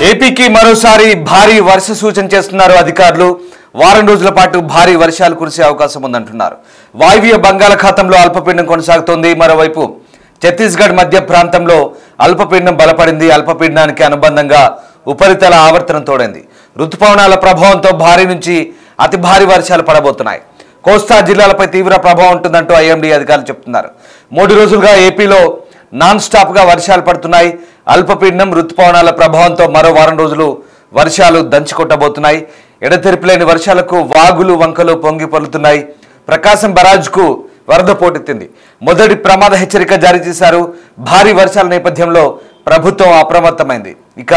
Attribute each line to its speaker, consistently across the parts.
Speaker 1: ఏపీకి మరోసారి భారీ వర్ష సూచన చేస్తున్నారు అధికారులు. వారం రోజుల పాటు భారీ వర్షాలు కురిసే అవకాశం ఉందంటున్నారు. వాయువ్య బంగాళాఖాతంలో అల్పపీడనం కొనసాగుతోంది. మరోవైపు ఛత్తీస్గఢ్ మధ్య ప్రాంతంలో అల్పపీడనం బలపడింది. అల్పపీడనానికి అనుబంధంగా ఉపరితల ఆవర్తనం తోడైంది. రుతుపవనాల ప్రభావంతో భారీ నుంచి అతి భారీ వర్షాలు పడబోతున్నాయి. కోస్తా జిల్లాలపై తీవ్ర ప్రభావం ఉంటుందంటూ ఐఎండీ అధికారులు చెప్తున్నారు. 3 రోజులుగా ఏపీలో నాన్ స్టాప్ గా వర్షాలు పడుతున్నాయి. అల్పపీడనం రుతుపవనాల ప్రభావంతో మరో వారం రోజులు వర్షాలు దంచుకొట్టబోతున్నాయి. ఎడతెరిపిలేని వర్షాలకు వాగులు వంకలు పొంగి పొర్లుతున్నాయి. ప్రకాశం బరాజ్కు వరద పోటెత్తింది. మొదటి ప్రమాద హెచ్చరిక జారీ చేశారు. భారీ వర్షాల నేపథ్యంలో ప్రభుత్వం అప్రమత్తమైంది. ఇక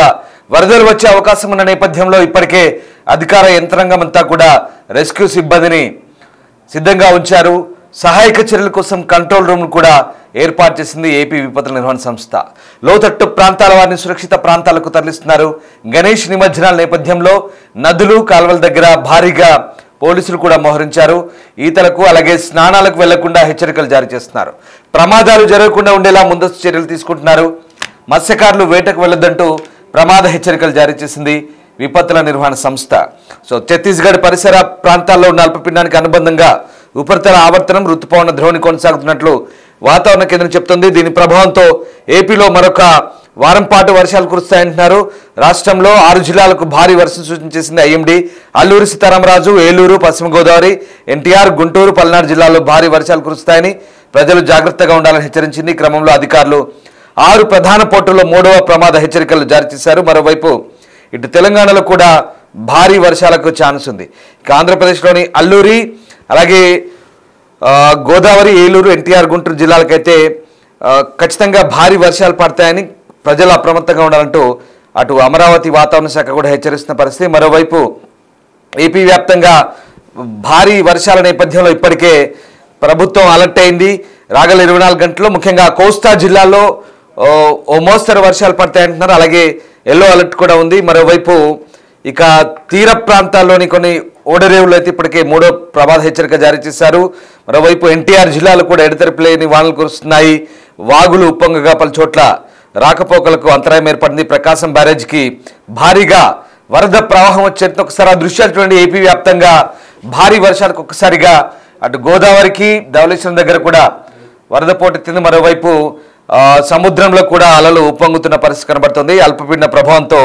Speaker 1: వరదలు వచ్చే అవకాశం ఉన్న నేపథ్యంలో ఇప్పటికే అధికార యంత్రాంగం అంతా కూడా రెస్క్యూ సిబ్బందిని సిద్ధంగా ఉంచారు. సహాయక చర్యల కోసం కంట్రోల్ రూమ్ కూడా ఏర్పాటు చేసింది ఏపీ విపత్తుల నిర్వహణ సంస్థ. లోతట్టు ప్రాంతాల వారిని సురక్షిత ప్రాంతాలకు తరలిస్తున్నారు. గణేష్ నిమజ్జనాల నేపథ్యంలో నదులు కాల్వల దగ్గర భారీగా పోలీసులు కూడా మోహరించారు. ఈతలకు అలాగే స్నానాలకు వెళ్లకుండా హెచ్చరికలు జారీ చేస్తున్నారు. ప్రమాదాలు జరగకుండా ఉండేలా ముందస్తు చర్యలు తీసుకుంటున్నారు. మత్స్యకారులు వేటకు వెళ్లొద్దంటూ ప్రమాద హెచ్చరికలు జారీ చేసింది విపత్తుల నిర్వహణ సంస్థ. సో ఛత్తీస్గఢ్ పరిసర ప్రాంతాల్లో ఉన్న అల్పపీడనానికి అనుబంధంగా ఉపరితల ఆవర్తనం రుతుపవన ద్రోణి కొనసాగుతున్నట్లు వాతావరణ కేంద్రం చెప్తుంది. దీని ప్రభావంతో ఏపీలో మరొక వారం పాటు వర్షాలు కురుస్తాయంటున్నారు. రాష్ట్రంలో 6 జిల్లాలకు భారీ వర్షం సూచన చేసింది ఐఎండీ. అల్లూరి సీతారామరాజు, ఏలూరు, పశ్చిమ గోదావరి, ఎన్టీఆర్, గుంటూరు, పల్నాడు జిల్లాల్లో భారీ వర్షాలు కురుస్తాయని ప్రజలు జాగ్రత్తగా ఉండాలని హెచ్చరించింది. క్రమంలో అధికారులు 6 ప్రధాన పోర్టుల్లో 3వ ప్రమాద హెచ్చరికలు జారీ చేశారు. మరోవైపు ఇటు తెలంగాణలో కూడా భారీ వర్షాలకు ఛాన్స్ ఉంది. ఇక ఆంధ్రప్రదేశ్లోని అల్లూరి అలాగే గోదావరి, ఏలూరు, ఎన్టీఆర్, గుంటూరు జిల్లాలకైతే ఖచ్చితంగా భారీ వర్షాలు పడతాయని ప్రజలు అప్రమత్తంగా ఉండాలంటూ అటు అమరావతి వాతావరణ శాఖ కూడా హెచ్చరిస్తున్న పరిస్థితి. మరోవైపు ఏపీ వ్యాప్తంగా భారీ వర్షాల నేపథ్యంలో ఇప్పటికే ప్రభుత్వం అలర్ట్ అయింది. రాగల 24 గంటల్లో ముఖ్యంగా కోస్తా జిల్లాలో ఓ మోస్తరు వర్షాలు పడతాయంటున్నారు. అలాగే ఎల్లో అలర్ట్ కూడా ఉంది. మరోవైపు ఇక తీర ప్రాంతాల్లోని కొన్ని ఓడరేవులు అయితే ఇప్పటికే 3వ ప్రమాద హెచ్చరిక జారీ చేశారు. మరోవైపు ఎన్టీఆర్ జిల్లాలో కూడా ఎడతెరిపిలేని వానలు కురుస్తున్నాయి. వాగులు ఉప్పొంగగా పలు చోట్ల రాకపోకలకు అంతరాయం ఏర్పడింది. ప్రకాశం బ్యారేజ్కి భారీగా వరద ప్రవాహం వచ్చేట్టు ఒకసారి ఆ దృశ్యాలు చూడండి. ఏపీ వ్యాప్తంగా భారీ వర్షాలకు ఒక్కసారిగా అటు గోదావరికి ధవళేశ్వరం దగ్గర కూడా వరద పోటెత్తింది. మరోవైపు సముద్రంలో కూడా అలలు ఉప్పొంగుతున్న పరిస్థితి కనబడుతుంది. అల్పపీడన ప్రభావంతో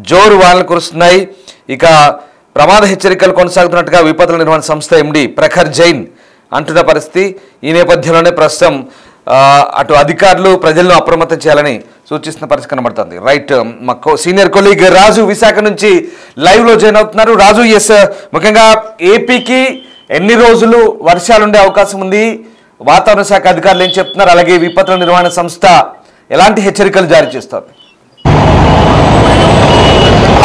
Speaker 1: జోరు వానలు కురుస్తున్నాయి. ఇక ప్రమాద హెచ్చరికలు కొనసాగుతున్నట్టుగా విపత్తుల నిర్వహణ సంస్థ ఎండీ ప్రఖర్ జైన్ అంటున్న పరిస్థితి. ఈ నేపథ్యంలోనే ప్రస్తుతం అటు అధికారులు ప్రజలను అప్రమత్తం చేయాలని సూచిస్తున్న పరిస్థితి కనబడుతుంది. రైట్, మా సీనియర్ కొలీగ్ రాజు విశాఖ నుంచి లైవ్ లో జాయిన్ అవుతున్నారు. రాజు, ఎస్, ముఖ్యంగా ఏపీకి ఎన్ని రోజులు వర్షాలు ఉండే అవకాశం ఉంది? వాతావరణ శాఖ అధికారులు ఏం చెప్తున్నారు? అలాగే విపత్తుల నిర్వహణ సంస్థ ఎలాంటి హెచ్చరికలు జారీ చేస్తారు?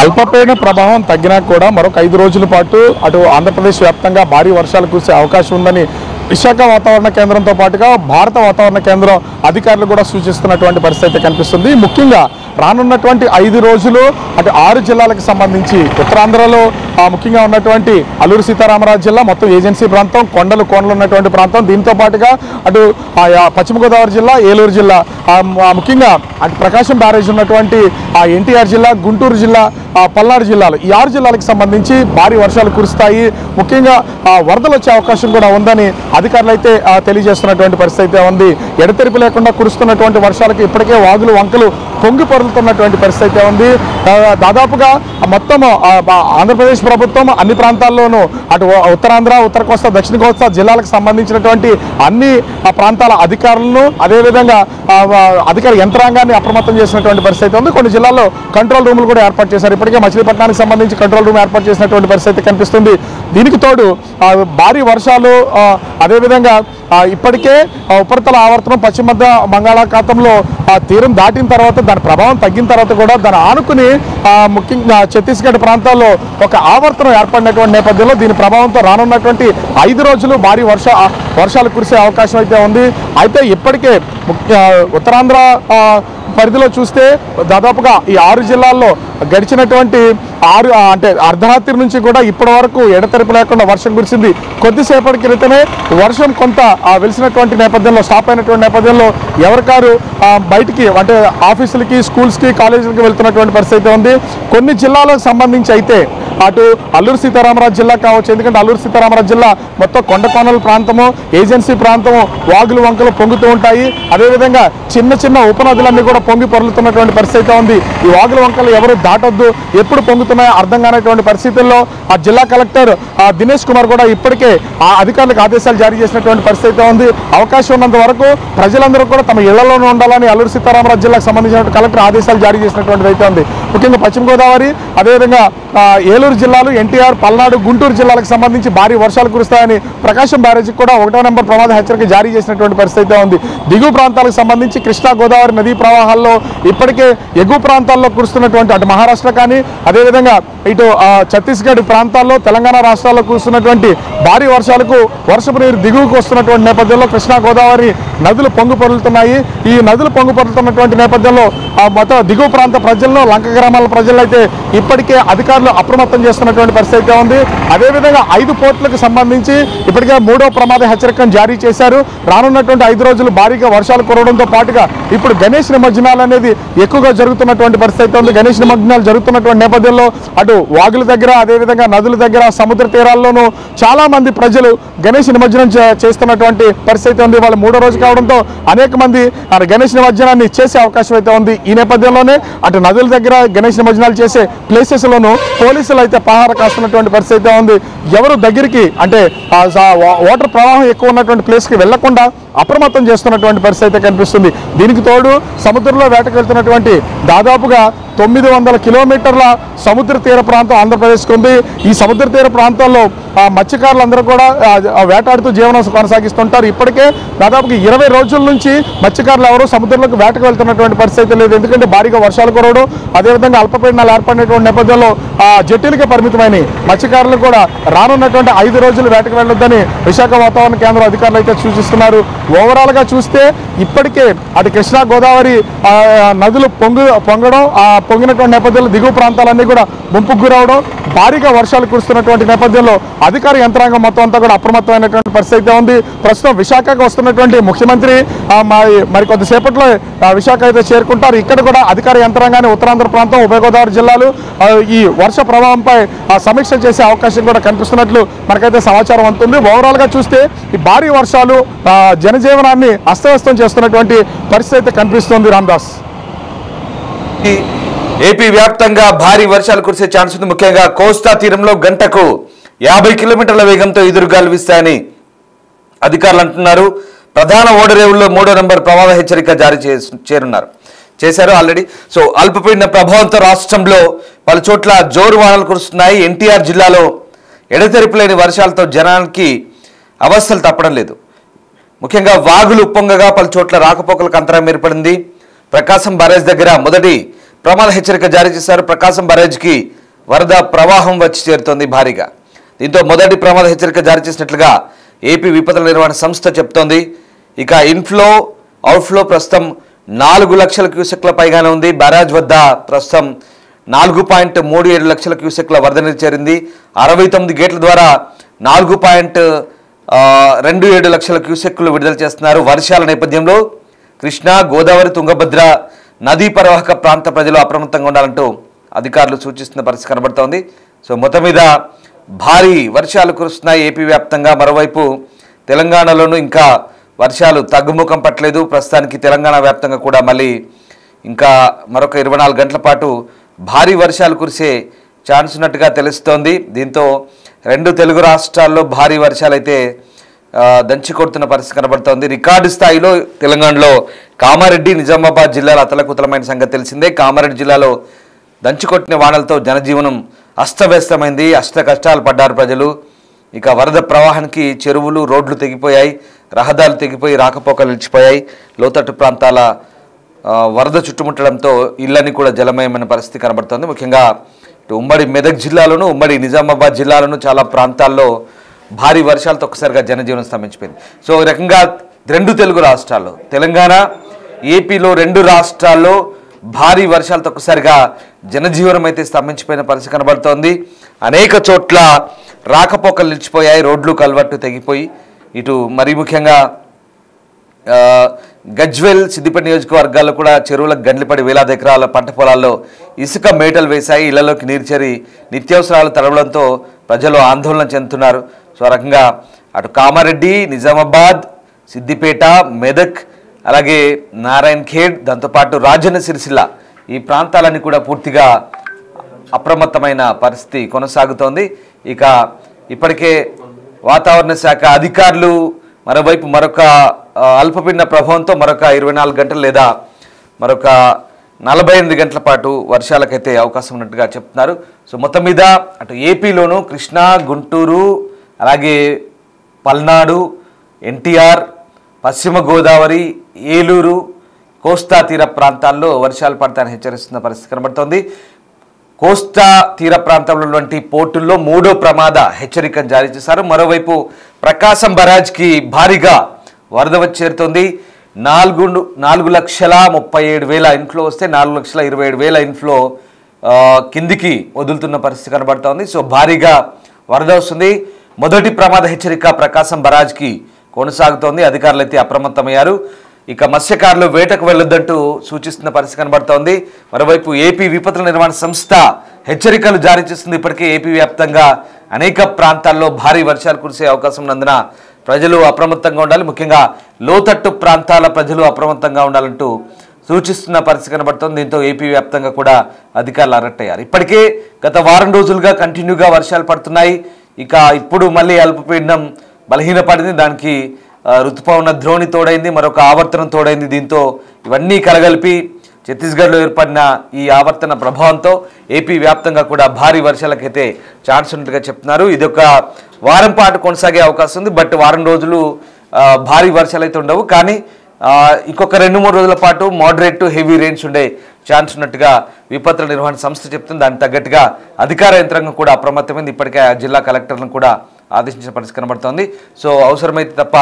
Speaker 2: అల్పపీడన ప్రభావం తగ్గినా కూడా మరొక 5 రోజుల పాటు అటు ఆంధ్రప్రదేశ్ వ్యాప్తంగా భారీ వర్షాలు కురిసే అవకాశం ఉందని విశాఖ వాతావరణ కేంద్రంతో పాటుగా భారత వాతావరణ కేంద్రం అధికారులు కూడా సూచిస్తున్నటువంటి పరిస్థితి కనిపిస్తుంది. ముఖ్యంగా రానున్నటువంటి 5 రోజులు అటు 6 జిల్లాలకు సంబంధించి ఉత్తరాంధ్రలో ముఖ్యంగా ఉన్నటువంటి అల్లూరి సీతారామరాజు జిల్లా మొత్తం ఏజెన్సీ ప్రాంతం, కోనలు ఉన్నటువంటి ప్రాంతం, దీంతో పాటుగా అటు పశ్చిమ గోదావరి జిల్లా, ఏలూరు జిల్లా, ముఖ్యంగా అటు ప్రకాశం బ్యారేజ్ ఉన్నటువంటి ఎన్టీఆర్ జిల్లా, గుంటూరు జిల్లా, పల్నాడు జిల్లాలు, ఈ 6 జిల్లాలకు సంబంధించి భారీ వర్షాలు కురుస్తాయి. ముఖ్యంగా వరదలు వచ్చే అవకాశం కూడా ఉందని అధికారులు అయితే తెలియజేస్తున్నటువంటి పరిస్థితి అయితే ఉంది. ఎడతెరిపి లేకుండా కురుస్తున్నటువంటి వర్షాలకు ఇప్పటికే వాగులు వంకలు పొంగి పొరులుతున్నటువంటి పరిస్థితి అయితే ఉంది. దాదాపుగా మొత్తం ఆంధ్రప్రదేశ్ ప్రభుత్వం అన్ని ప్రాంతాల్లోనూ అటు ఉత్తరాంధ్ర, ఉత్తర కోస్తా, దక్షిణ కోస్తా జిల్లాలకు సంబంధించినటువంటి అన్ని ప్రాంతాల అధికారులను అదేవిధంగా అధికార యంత్రాంగాన్ని అప్రమత్తం చేసినటువంటి పరిస్థితి ఉంది. కొన్ని జిల్లాల్లో కంట్రోల్ రూములు కూడా ఏర్పాటు చేశారు. ఇప్పటికే మచిలీపట్నానికి సంబంధించి కంట్రోల్ రూమ్ ఏర్పాటు చేసినటువంటి పరిస్థితి కనిపిస్తుంది. దీనికి తోడు భారీ వర్షాలు, అదేవిధంగా ఇప్పటికే ఉపరితల ఆవర్తనం పశ్చిమ మధ్య బంగాళాఖాతంలో తీరం దాటిన తర్వాత దాని ప్రభావం తగ్గిన తర్వాత కూడా దాన్ని ఆనుకుని ముఖ్యంగా ఛత్తీస్గఢ్ ప్రాంతాల్లో ఒక ఆవర్తనం ఏర్పడినటువంటి నేపథ్యంలో దీని ప్రభావంతో రానున్నటువంటి 5 రోజులు భారీ వర్షాలు కురిసే అవకాశం అయితే ఉంది. అయితే ఇప్పటికే ఉత్తరాంధ్ర పరిధిలో చూస్తే దాదాపుగా ఈ 6 జిల్లాల్లో గడిచినటువంటి అంటే అర్ధరాత్రి నుంచి కూడా ఇప్పటి వరకు ఎడతెరిపి లేకుండా వర్షం కురిసింది. కొద్దిసేపటి క్రితమే వర్షం కొంత వెలిసినటువంటి నేపథ్యంలో, స్టాప్ అయినటువంటి నేపథ్యంలో ఎవరికారు బయటికి అంటే ఆఫీసులకి, స్కూల్స్కి, కాలేజీలకి వెళ్తున్నటువంటి పరిస్థితి ఉంది. కొన్ని జిల్లాలకు సంబంధించి అయితే అటు అల్లూరు సీతారామరాజు జిల్లా కావచ్చు, ఎందుకంటే అల్లూరు సీతారామరాజు జిల్లా మొత్తం కొండకోనల ప్రాంతము, ఏజెన్సీ ప్రాంతము, వాగులు వంకలు పొంగుతూ ఉంటాయి. అదేవిధంగా చిన్న చిన్న ఉపనదులన్నీ కూడా పొంగి పొరులుతున్నటువంటి పరిస్థితి ఉంది. ఈ వాగుల వంకలు ఎవరు దాటొద్దు, ఎప్పుడు పొంగుతున్నాయో అర్థం కానటువంటి పరిస్థితుల్లో ఆ జిల్లా కలెక్టర్ దినేష్ కుమార్ కూడా ఇప్పటికే ఆ అధికారులకు ఆదేశాలు జారీ చేసినటువంటి పరిస్థితి ఉంది. అవకాశం ఉన్నంత వరకు ప్రజలందరూ కూడా తమ ఇళ్లలోనే ఉండాలని అల్లూరు సీతారామరాజు జిల్లాకు సంబంధించిన కలెక్టర్ ఆదేశాలు జారీ చేసినటువంటిది అయితే ఉంది. ముఖ్యంగా పశ్చిమ గోదావరి, అదేవిధంగా ఏలూరు జిల్లాలు, ఎన్టీఆర్, పల్నాడు, గుంటూరు జిల్లాలకు సంబంధించి భారీ వర్షాలు కురుస్తాయని ప్రకాశం బ్యారేజీకి కూడా 1వ నెంబర్ ప్రమాద హెచ్చరిక జారీ చేసినటువంటి పరిస్థితి ఉంది. దిగువ ప్రాంతాలకు సంబంధించి కృష్ణా, గోదావరి నదీ ప్రవాహాల్లో ఇప్పటికే ఎగువ ప్రాంతాల్లో కురుస్తున్నటువంటి అటు మహారాష్ట్ర కానీ, అదేవిధంగా ఇటు ఛత్తీస్గఢ్ ప్రాంతాల్లో, తెలంగాణ రాష్ట్రాల్లో కురుస్తున్నటువంటి భారీ వర్షాలకు వర్షపు నీరు దిగువకు వస్తున్నటువంటి నేపథ్యంలో కృష్ణా, గోదావరి నదులు పొంగు పొరులుతున్నాయి. ఈ నదులు పొంగు పొరులుతున్నటువంటి నేపథ్యంలో మొత్తం దిగువ ప్రాంత ప్రజలను, లంక గ్రామాల ప్రజలు అయితే ఇప్పటికే అధికారులు అప్రమత్తం చేస్తున్నటువంటి పరిస్థితి ఉంది. అదేవిధంగా 5 పోర్టులకు సంబంధించి ఇప్పటికే 3వ ప్రమాద హెచ్చరికను జారీ చేశారు. రానున్నటువంటి 5 రోజులు భారీగా వర్షాలు కురవడంతో పాటుగా ఇప్పుడు గణేష్ నిమజ్జనాలు అనేది ఎక్కువగా జరుగుతున్నటువంటి పరిస్థితి ఉంది. గణేష్ నిమజ్జనాలు జరుగుతున్నటువంటి నేపథ్యంలో అటు వాగుల దగ్గర, అదేవిధంగా నదుల దగ్గర, సముద్ర తీరాల్లోనూ చాలా మంది ప్రజలు గణేష్ నిమజ్జనం చేస్తున్నటువంటి పరిస్థితి ఉంది. వాళ్ళు 3వ రోజు కావడంతో అనేక మంది గణేష్ నిమజ్జనాన్ని చేసే అవకాశం అయితే ఉంది. ఈ నేపథ్యంలోనే అటు నదుల దగ్గర గణేష్ నిమజ్జనాలు చేసే ప్లేసెస్లోనూ పోలీసులు అయితే పహార కాస్తున్నటువంటి పరిస్థితి ఉంది. ఎవరు దగ్గరికి అంటే వాటర్ ప్రవాహం ఎక్కువ ఉన్నటువంటి ప్లేస్కి వెళ్లకుండా అప్రమత్తం చేస్తున్నటువంటి పరిస్థితి కనిపిస్తుంది. దీనికి తోడు సముద్రంలో వేటకు వెళ్తున్నటువంటి దాదాపుగా 900 కిలోమీటర్ల సముద్ర తీర ప్రాంతం ఆంధ్రప్రదేశ్కి ఉంది. ఈ సముద్ర తీర ప్రాంతాల్లో మత్స్యకారులందరూ కూడా వేటాడుతూ జీవనం కొనసాగిస్తుంటారు. ఇప్పటికే దాదాపుగా 20 రోజుల నుంచి మత్స్యకారులు ఎవరు సముద్రంలోకి వేటకు వెళ్తున్నటువంటి పరిస్థితి లేదు. ఎందుకంటే భారీగా వర్షాలు కురవడం, అదేవిధంగా అల్పపీడనాలు ఏర్పడినటువంటి నేపథ్యంలో జట్టీలకే పరిమితమైన మత్స్యకారులు కూడా రానున్నటువంటి 5 రోజులు వేటకు వెళ్ళొద్దని విశాఖ వాతావరణ కేంద్రం అధికారులు అయితే సూచిస్తున్నారు. ఓవరాల్గా చూస్తే ఇప్పటికే అటు కృష్ణా, గోదావరి నదులు పొంగడం, పొంగినటువంటి నేపథ్యంలో దిగువ ప్రాంతాలన్నీ కూడా ముంపుకు గురవడం, భారీగా వర్షాలు కురుస్తున్నటువంటి నేపథ్యంలో అధికార యంత్రాంగం మొత్తం అంతా కూడా అప్రమత్తమైనటువంటి పరిస్థితి ఉంది. ప్రస్తుతం విశాఖకు వస్తున్నటువంటి ముఖ్యమంత్రి మరి కొద్దిసేపట్లో విశాఖ అయితే చేరుకుంటారు. ఇక్కడ కూడా అధికార యంత్రాంగాన్ని ఉత్తరాంధ్ర ప్రాంతం, ఉభయ గోదావరి జిల్లాలు ఈ వర్ష ప్రభావంపై సమీక్ష చేసే అవకాశం కూడా కనిపిస్తున్నట్లు మనకైతే సమాచారం అందుతుంది. ఓవరాల్గా చూస్తే ఈ భారీ వర్షాలు జనజీవనాన్ని అస్తవ్యస్తం చేస్తున్నటువంటి పరిస్థితి కనిపిస్తుంది. రామ్దాస్,
Speaker 1: ఏపీ వ్యాప్తంగా భారీ వర్షాలు కురిసే ఛాన్స్ ఉంది. ముఖ్యంగా కోస్తా తీరంలో గంటకు 50 కిలోమీటర్ల వేగంతో ఎదురుగాలు వీస్తాయని అధికారులు అంటున్నారు. ప్రధాన ఓడరేవుల్లో 3వ నెంబర్ ప్రమాద హెచ్చరిక జారీ చేశారు ఆల్రెడీ. సో అల్పపీడన ప్రభావంతో రాష్ట్రంలో పలు చోట్ల జోరు వానలు కురుస్తున్నాయి. ఎన్టీఆర్ జిల్లాలో ఎడతెరిపి లేని వర్షాలతో జనానికి అవస్థలు తప్పడం లేదు. ముఖ్యంగా వాగులు ఉప్పొంగగా పలు చోట్ల రాకపోకలకు అంతరాయం ఏర్పడింది. ప్రకాశం బ్యారేజ్ దగ్గర మొదటి ప్రమాద హెచ్చరిక జారీ చేశారు. ప్రకాశం బ్యారేజ్కి వరద ప్రవాహం వచ్చి చేరుతోంది భారీగా. దీంతో మొదటి ప్రమాద హెచ్చరిక జారీ చేసినట్లుగా ఏపీ విపత్తుల నిర్వహణ సంస్థ చెప్తోంది. ఇక ఇన్ఫ్లో, అవుట్ఫ్లో ప్రస్తుతం 4 లక్షల క్యూసెక్ల పైగానే ఉంది. బ్యారేజ్ వద్ద ప్రస్తుతం 4.37 లక్షల క్యూసెక్ల వరద నీరు చేరింది. 69 గేట్ల ద్వారా 4.27 లక్షల క్యూసెక్లు విడుదల చేస్తున్నారు. వర్షాల నేపథ్యంలో కృష్ణా, గోదావరి, తుంగభద్ర నదీ పరివాహక ప్రాంత ప్రజలు అప్రమత్తంగా ఉండాలంటూ అధికారులు సూచిస్తున్న పరిస్థితి కనబడుతోంది. సో మొత్తం మీద భారీ వర్షాలు కురుస్తున్నాయి ఏపీ వ్యాప్తంగా. మరోవైపు తెలంగాణలోనూ ఇంకా వర్షాలు తగ్గుముఖం పట్టలేదు. ప్రస్తుతానికి తెలంగాణ వ్యాప్తంగా కూడా మళ్ళీ ఇంకా మరొక 24 గంటల పాటు భారీ వర్షాలు కురిసే ఛాన్స్ ఉన్నట్టుగా తెలుస్తోంది. దీంతో 2 తెలుగు రాష్ట్రాల్లో భారీ వర్షాలు అయితే దంచి కొడుతున్న పరిస్థితి కనబడుతోంది. రికార్డు స్థాయిలో తెలంగాణలో కామారెడ్డి, నిజామాబాద్ జిల్లాలో అతలకుతలమైన సంగతి తెలిసిందే. కామారెడ్డి జిల్లాలో దంచుకొట్టిన వానలతో జనజీవనం అస్తవ్యస్తమైంది. అష్ట కష్టాలు పడ్డారు ప్రజలు. ఇక వరద ప్రవాహానికి చెరువులు, రోడ్లు తెగిపోయాయి, రహదారులు తెగిపోయి రాకపోకలు నిలిచిపోయాయి. లోతట్టు ప్రాంతాల వరద చుట్టుముట్టడంతో ఇళ్లని కూడా జలమయమైన పరిస్థితి కనబడుతోంది. ముఖ్యంగా ఇటు ఉమ్మడి మెదక్ జిల్లాలోను, ఉమ్మడి నిజామాబాద్ జిల్లాలోను చాలా ప్రాంతాల్లో భారీ వర్షాలతో ఒక్కసారిగా జనజీవనం స్తంభించిపోయింది. సో ఈ రకంగా 2 తెలుగు రాష్ట్రాల్లో, తెలంగాణ, ఏపీలో 2 రాష్ట్రాల్లో భారీ వర్షాలతో ఒక్కసారిగా జనజీవనం అయితే స్తంభించిపోయిన పరిస్థితి కనబడుతోంది. అనేక చోట్ల రాకపోకలు నిలిచిపోయాయి, రోడ్లు కల్వర్టు తెగిపోయి. ఇటు మరీ ముఖ్యంగా గజ్వేల్ సిద్దిపేట నియోజకవర్గాల్లో కూడా చెరువులకు గండ్లిపడి వేలాది ఎకరాల పంట పొలాల్లో ఇసుక మేటలు వేశాయి. ఇళ్లలోకి నీరు చేరి నిత్యావసరాలు తడవడంతో ప్రజలు ఆందోళన చెందుతున్నారు. సో ఆ రకంగా అటు కామారెడ్డి, నిజామాబాద్, సిద్దిపేట, మెదక్, అలాగే నారాయణ్ ఖేడ్, దాంతోపాటు రాజన్న సిరిసిల్ల ఈ ప్రాంతాలన్నీ కూడా పూర్తిగా అప్రమత్తమైన పరిస్థితి కొనసాగుతోంది. ఇక ఇప్పటికే వాతావరణ శాఖ అధికారులు మరోవైపు మరొక అల్పపీడన ప్రభావంతో మరొక 24 గంటలు లేదా మరొక 48 గంటల పాటు వర్షాలకైతే అవకాశం ఉన్నట్టుగా చెప్తున్నారు. సో మొత్తం మీద అటు ఏపీలోను కృష్ణా, గుంటూరు, అలాగే పల్నాడు, ఎన్టీఆర్, పశ్చిమ గోదావరి, ఏలూరు, కోస్తా తీర ప్రాంతాల్లో వర్షాలు పడతాయని హెచ్చరిస్తున్న పరిస్థితి కనబడుతోంది. కోస్తా తీర ప్రాంతంలో ఉన్నటువంటి పోర్టుల్లో 3వ ప్రమాద హెచ్చరికను జారీ చేశారు. మరోవైపు ప్రకాశం బరాజ్కి భారీగా వరద వచ్చి చేరుతోంది. 4,37,000 ఇన్ఫ్లో వస్తే 4,27,000 ఇన్ఫ్లో కిందికి వదులుతున్న పరిస్థితి కనబడుతోంది. సో భారీగా వరద వస్తుంది. మొదటి ప్రమాద హెచ్చరిక ప్రకాశం బరాజ్కి కొనసాగుతోంది. అధికారులు అయితే అప్రమత్తమయ్యారు. ఇక మత్స్యకారులు వేటకు వెళ్లొద్దంటూ సూచిస్తున్న పరిస్థితి కనబడుతోంది. మరోవైపు ఏపీ విపత్తుల నిర్వహణ సంస్థ హెచ్చరికలు జారీ చేస్తుంది. ఇప్పటికే ఏపీ వ్యాప్తంగా అనేక ప్రాంతాల్లో భారీ వర్షాలు కురిసే అవకాశం ఉన్నందున ప్రజలు అప్రమత్తంగా ఉండాలి. ముఖ్యంగా లోతట్టు ప్రాంతాల ప్రజలు అప్రమత్తంగా ఉండాలంటూ సూచిస్తున్న పరిస్థితి కనబడుతోంది. దీంతో ఏపీ వ్యాప్తంగా కూడా అధికారులు అలర్ట్ అయ్యారు. ఇప్పటికే గత వారం రోజులుగా కంటిన్యూగా వర్షాలు పడుతున్నాయి. ఇక ఇప్పుడు మళ్ళీ అల్పపీడనం బలహీనపడింది. దానికి ఋతుపవన ద్రోణి తోడైంది, మరొక ఆవర్తనం తోడైంది. దీంతో ఇవన్నీ కలగలిపి ఛత్తీస్గఢ్లో ఏర్పడిన ఈ ఆవర్తన ప్రభావంతో ఏపీ వ్యాప్తంగా కూడా భారీ వర్షాలకైతే ఛాన్స్ ఉన్నట్టుగా చెప్తున్నారు. ఇది ఒక వారం పాటు కొనసాగే అవకాశం ఉంది. బట్ వారం రోజులు భారీ వర్షాలు అయితే ఉండవు, కానీ ఇంకొక 2-3 రోజుల పాటు మోడరేట్ టు హెవీ రెయిన్స్ ఉండే ఛాన్స్ ఉన్నట్టుగా విపత్తుల నిర్వహణ సంస్థ చెప్తుంది. దానికి తగ్గట్టుగా అధికార యంత్రాంగం కూడా అప్రమత్తమైంది. ఇప్పటికే జిల్లా కలెక్టర్లను కూడా ఆదేశించిన పరిస్థితి కనబడుతోంది. సో అవసరమైతే తప్ప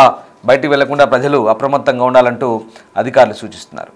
Speaker 1: బయటికి వెళ్లకుండా ప్రజలు అప్రమత్తంగా ఉండాలంటూ అధికారులు సూచిస్తున్నారు.